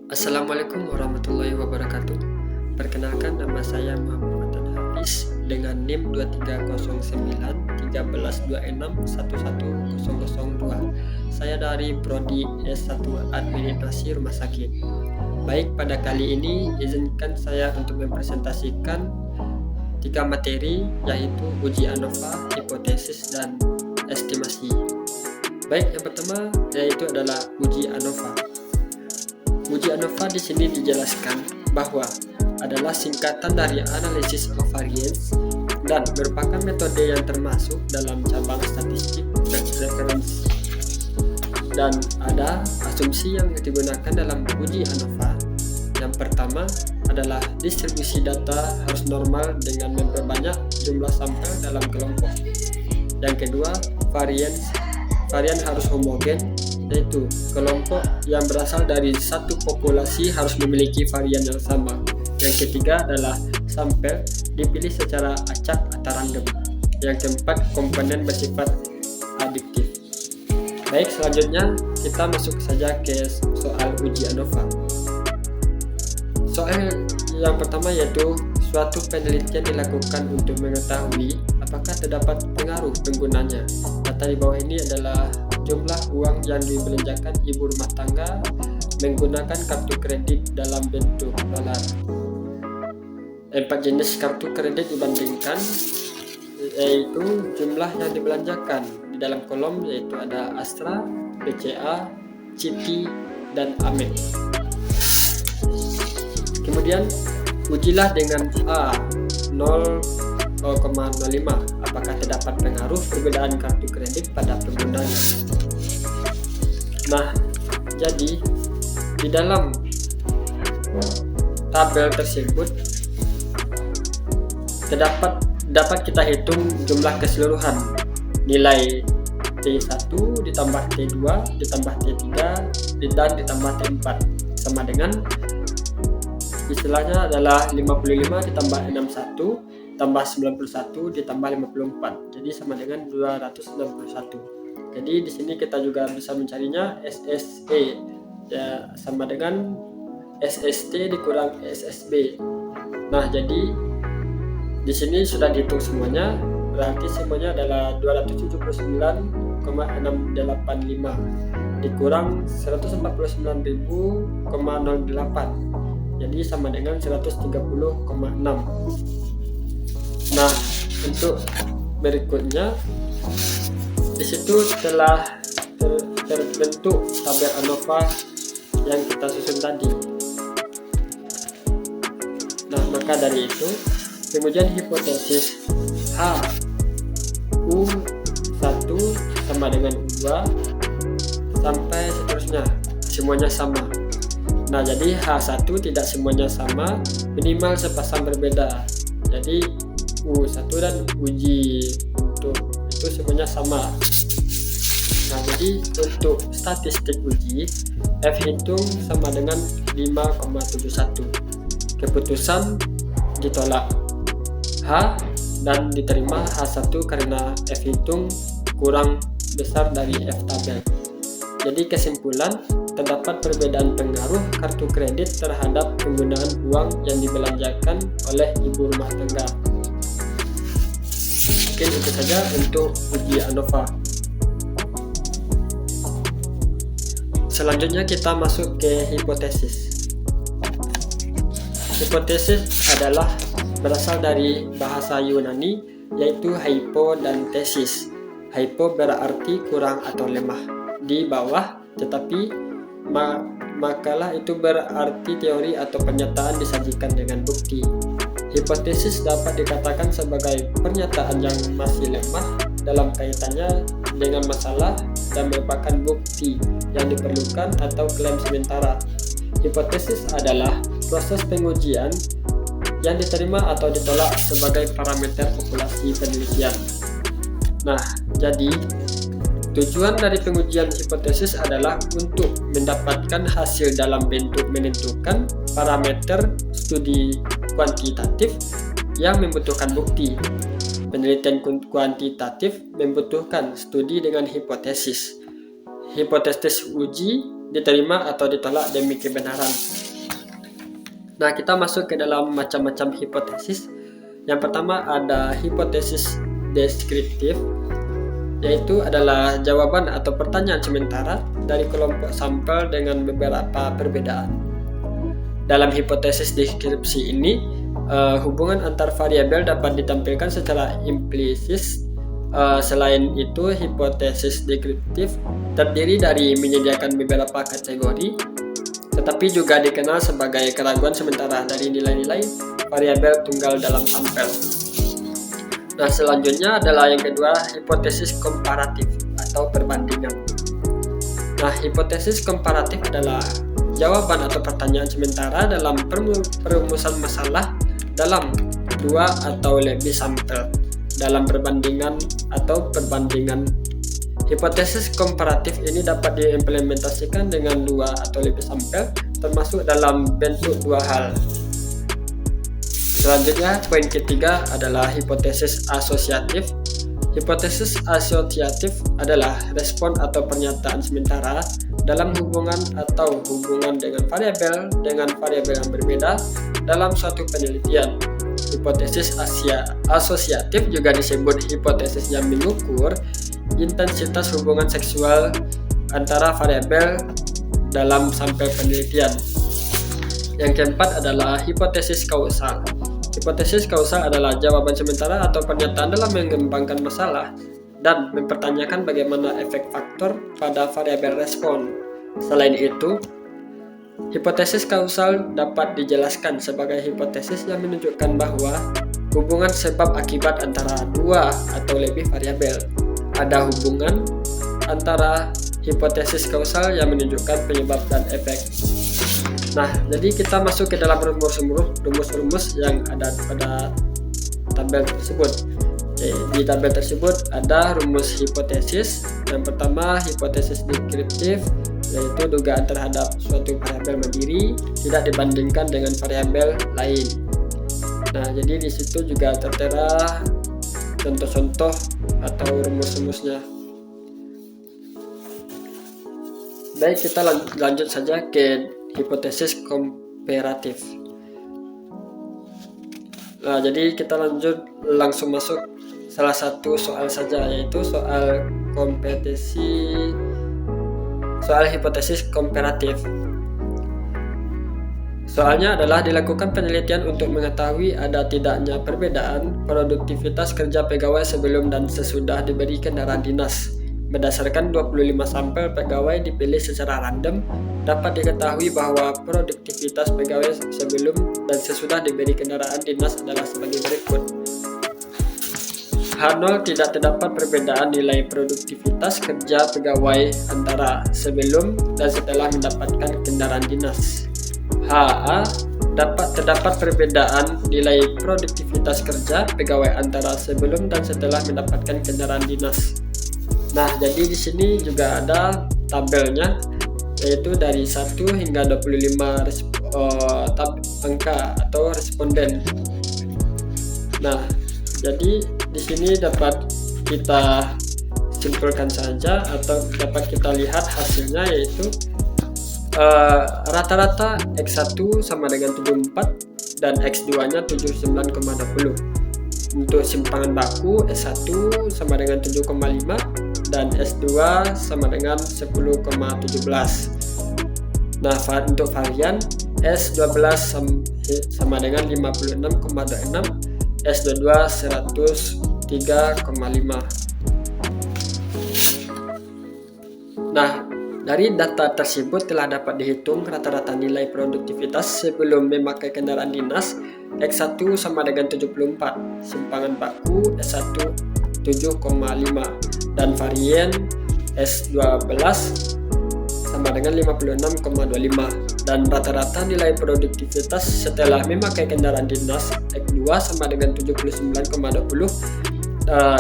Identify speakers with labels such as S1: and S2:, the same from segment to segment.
S1: Assalamualaikum warahmatullahi wabarakatuh. Perkenalkan, nama saya Muhammad Fatan Hafiz dengan NIM 2309 112611002. Saya dari Prodi S1 Administrasi Rumah Sakit. Baik, pada kali ini izinkan saya untuk mempresentasikan 3 materi, yaitu uji ANOVA, hipotesis, dan estimasi. Baik, yang pertama yaitu adalah uji ANOVA. Uji ANOVA di sini dijelaskan bahwa adalah singkatan dari Analysis of Variance dan merupakan metode yang termasuk dalam cabang statistik reference. Dan ada asumsi yang digunakan dalam uji ANOVA. Yang pertama adalah distribusi data harus normal dengan memperbanyak jumlah sampel dalam kelompok. Yang kedua, varian harus homogen, yaitu kelompok yang berasal dari satu populasi harus memiliki varian yang sama. Yang ketiga adalah sampel dipilih secara acak atau random. Yang keempat, komponen bersifat adiktif. Baik, selanjutnya kita masuk saja ke soal uji ANOVA. Soal yang pertama yaitu suatu penelitian dilakukan untuk mengetahui apakah terdapat pengaruh penggunanya. Data di bawah ini adalah jumlah uang yang dibelanjakan ibu rumah tangga menggunakan kartu kredit dalam bentuk dolar. 4 jenis kartu kredit dibandingkan, yaitu jumlah yang dibelanjakan. Di dalam kolom yaitu ada Astra, BCA, Citi, dan Amex. Kemudian ujilah dengan A 0,05 apakah terdapat pengaruh perbedaan kartu kredit pada penggunanya. Nah, jadi di dalam tabel tersebut dapat kita hitung jumlah keseluruhan nilai T1 ditambah T2 ditambah T3 dan ditambah T4 sama dengan istilahnya adalah 55 ditambah 61 tambah 91 ditambah 54, jadi sama dengan 261. Jadi di sini kita juga bisa mencarinya SSE, ya sama dengan SST dikurang SSB. Nah, jadi di sini sudah dihitung semuanya, berarti semuanya adalah 279,685 dikurang 149.000,08. Jadi sama dengan 130,6. Nah, untuk berikutnya di situ telah terbentuk tabel ANOVA yang kita susun tadi. Nah, maka dari itu pengujian hipotesis H U1 sama dengan U2 sampai seterusnya semuanya sama. Nah, jadi H1 tidak semuanya sama, minimal sepasang berbeda. Jadi U1 dan uji untuk itu semuanya sama. Nah, jadi untuk statistik uji F hitung sama dengan 5,71. Keputusan ditolak H dan diterima H1 karena F hitung kurang besar dari F tabel. Jadi kesimpulan, terdapat perbedaan pengaruh kartu kredit terhadap penggunaan uang yang dibelanjakan oleh ibu rumah tangga. Mungkin itu saja untuk uji ANOVA. Selanjutnya kita masuk ke hipotesis. Hipotesis adalah berasal dari bahasa Yunani, yaitu hypo dan tesis. Hypo berarti kurang atau lemah di bawah, tetapi makalah itu berarti teori atau pernyataan disajikan dengan bukti. Hipotesis dapat dikatakan sebagai pernyataan yang masih lemah dalam kaitannya dengan masalah dan merupakan bukti yang diperlukan atau klaim sementara. Hipotesis adalah proses pengujian yang diterima atau ditolak sebagai parameter populasi penelitian. Nah, jadi tujuan dari pengujian hipotesis adalah untuk mendapatkan hasil dalam bentuk menentukan parameter studi kuantitatif yang membutuhkan bukti. Penelitian kuantitatif membutuhkan studi dengan hipotesis. Hipotesis uji diterima atau ditolak demi kebenaran. Nah, kita masuk ke dalam macam-macam hipotesis. Yang pertama ada hipotesis deskriptif, yaitu adalah jawaban atau pertanyaan sementara dari kelompok sampel dengan beberapa perbedaan. Dalam hipotesis deskripsi ini, hubungan antar variabel dapat ditampilkan secara implisit. Selain itu, hipotesis deskriptif terdiri dari menyediakan beberapa kategori, tetapi juga dikenal sebagai keraguan sementara dari nilai-nilai variabel tunggal dalam sampel. Nah, selanjutnya adalah yang kedua, hipotesis komparatif atau perbandingan. Nah, hipotesis komparatif adalah jawaban atau pertanyaan sementara dalam perumusan masalah dalam dua atau lebih sampel dalam perbandingan atau perbandingan. Hipotesis komparatif ini dapat diimplementasikan dengan dua atau lebih sampel, termasuk dalam bentuk dua hal. Selanjutnya, poin ketiga adalah hipotesis asosiatif. Hipotesis asosiatif adalah respon atau pernyataan sementara dalam hubungan atau hubungan dengan variabel yang berbeda dalam suatu penelitian. Hipotesis asosiatif juga disebut hipotesis yang mengukur intensitas hubungan seksual antara variabel dalam sampel penelitian. Yang keempat adalah hipotesis kausal. Hipotesis kausal adalah jawaban sementara atau pernyataan dalam mengembangkan masalah dan mempertanyakan bagaimana efek faktor pada variabel respon. Selain itu, hipotesis kausal dapat dijelaskan sebagai hipotesis yang menunjukkan bahwa hubungan sebab akibat antara dua atau lebih variabel. Ada hubungan antara hipotesis kausal yang menunjukkan penyebab dan efek. Nah, jadi kita masuk ke dalam rumus-rumus yang ada pada tabel tersebut. Di tabel tersebut ada rumus hipotesis. Yang pertama, hipotesis deskriptif, yaitu dugaan terhadap suatu variabel mandiri tidak dibandingkan dengan variabel lain. Nah, jadi di situ juga tertera contoh-contoh atau rumus-rumusnya. Baik, kita lanjut saja ke hipotesis komparatif. Nah, jadi kita langsung masuk salah satu soal saja, yaitu soal hipotesis komparatif. Soalnya adalah dilakukan penelitian untuk mengetahui ada tidaknya perbedaan produktivitas kerja pegawai sebelum dan sesudah diberi kendaraan dinas. Berdasarkan 25 sampel pegawai dipilih secara random, dapat diketahui bahwa produktivitas pegawai sebelum dan sesudah diberi kendaraan dinas adalah sebagai berikut. H0 tidak terdapat perbedaan nilai produktivitas kerja pegawai antara sebelum dan setelah mendapatkan kendaraan dinas. HA terdapat perbedaan nilai produktivitas kerja pegawai antara sebelum dan setelah mendapatkan kendaraan dinas. Nah, jadi di sini juga ada tabelnya, yaitu dari 1 hingga 25 angka atau responden. Nah, jadi di sini dapat kita simpulkan saja atau dapat kita lihat hasilnya, yaitu rata-rata X1 sama dengan 74 dan X2-nya 79,20. Untuk simpangan baku S1 sama dengan 7,5 dan S2 sama dengan 10,17. Nah, untuk varian S12 sama dengan 56,26, S22 103,5. Nah, dari data tersebut telah dapat dihitung rata-rata nilai produktivitas sebelum memakai kendaraan dinas. X1 sama dengan 74, simpangan baku S1 7,5, dan varian S12 sama dengan 56,25, dan rata-rata nilai produktivitas setelah memakai kendaraan dinas X2 sama dengan 79,20,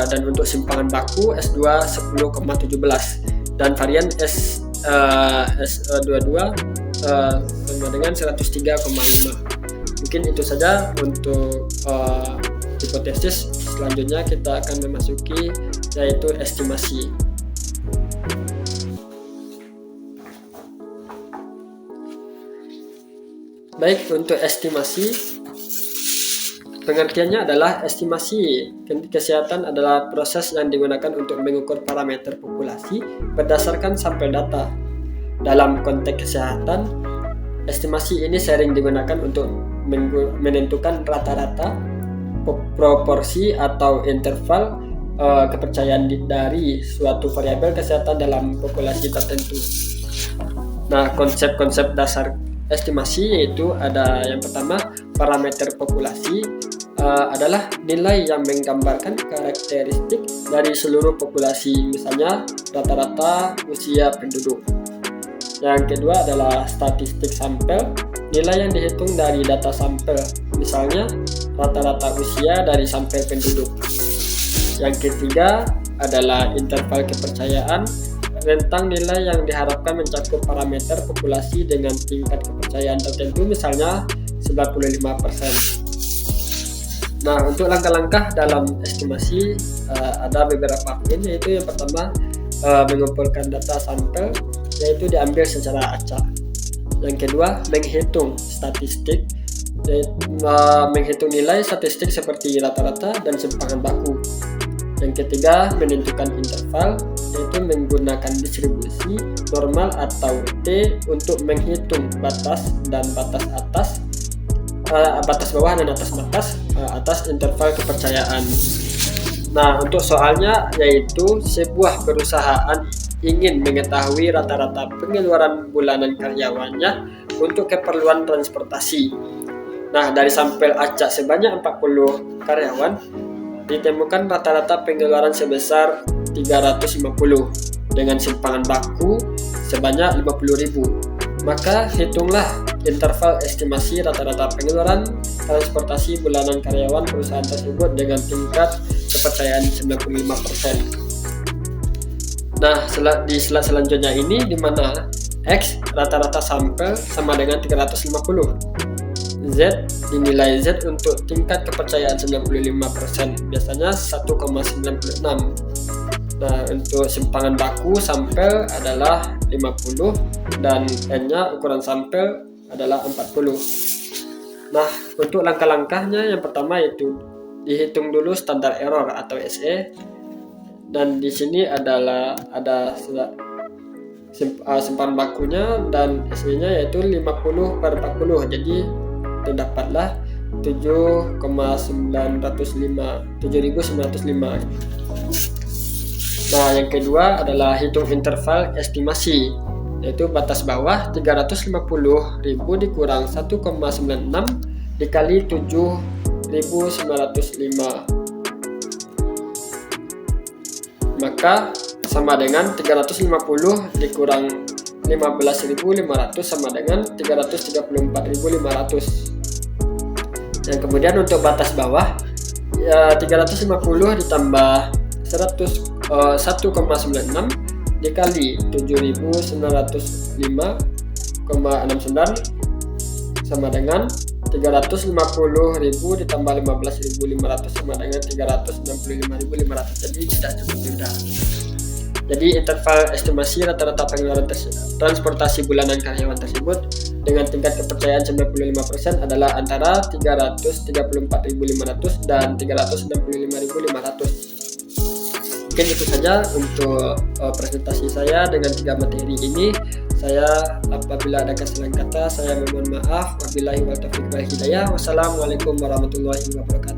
S1: dan untuk simpangan baku S2 10,17, dan varian S22 sama dengan 103,5. Mungkin itu saja untuk hipotesis. Selanjutnya kita akan memasuki yaitu estimasi. Baik, untuk estimasi, pengertiannya adalah estimasi kesehatan adalah proses yang digunakan untuk mengukur parameter populasi berdasarkan sampel data. Dalam konteks kesehatan, estimasi ini sering digunakan untuk menentukan rata-rata, proporsi atau interval kepercayaan dari suatu variabel kesehatan dalam populasi tertentu. Nah, konsep-konsep dasar estimasi yaitu ada yang pertama, parameter populasi adalah nilai yang menggambarkan karakteristik dari seluruh populasi, misalnya rata-rata usia penduduk. Yang kedua adalah statistik sampel, nilai yang dihitung dari data sampel, misalnya rata-rata usia dari sampel penduduk. Yang ketiga adalah interval kepercayaan, rentang nilai yang diharapkan mencakup parameter populasi dengan tingkat kepercayaan tertentu, misalnya 95%. Nah, untuk langkah-langkah dalam estimasi ada beberapa poin, yaitu yang pertama, mengumpulkan data sampel, yaitu diambil secara acak. Yang kedua, menghitung statistik, menghitung nilai statistik seperti rata-rata dan simpangan baku. Yang ketiga, menentukan interval, yaitu menggunakan distribusi normal atau T untuk menghitung batas dan batas atas, batas bawah dan atas batas atas interval kepercayaan. Nah, untuk soalnya yaitu sebuah perusahaan ingin mengetahui rata-rata pengeluaran bulanan karyawannya untuk keperluan transportasi. Nah, dari sampel acak sebanyak 40 karyawan ditemukan rata-rata pengeluaran sebesar 350 dengan simpangan baku sebanyak 50.000. Maka hitunglah interval estimasi rata-rata pengeluaran transportasi bulanan karyawan perusahaan tersebut dengan tingkat kepercayaan 95%. Nah, di slide selanjutnya ini di mana X rata-rata sampel sama dengan 350. Z dinilai Z untuk tingkat kepercayaan 95%, biasanya 1,96. Nah, untuk simpangan baku sampel adalah 50 dan N-nya ukuran sampel adalah 40. Nah, untuk langkah-langkahnya yang pertama yaitu dihitung dulu standar error atau SE, dan di sini ada simpangan bakunya dan SE-nya yaitu 50/40, jadi terdapatlah 7.905. Nah, yang kedua adalah hitung interval estimasi, yaitu batas bawah 350.000 dikurang 1,96 dikali 7.905, maka sama dengan 350 dikurang 15.500 sama dengan 334.500. Dan kemudian untuk batas bawah 350 ditambah 1,96 dikali 7.905,69 sama dengan 350.000 ditambah 15.500 sama dengan 365.500. Jadi tidak cukup mudah. Jadi interval estimasi rata-rata pengeluaran transportasi bulanan karyawan tersebut dengan tingkat kepercayaan 95% adalah antara 334.500 dan 365.500. Mungkin itu saja untuk presentasi saya dengan 3 materi ini. Saya apabila ada kesalahan kata, saya memohon maaf. Wabillahi wal taufiq wal hidayah. Wassalamualaikum warahmatullahi wabarakatuh.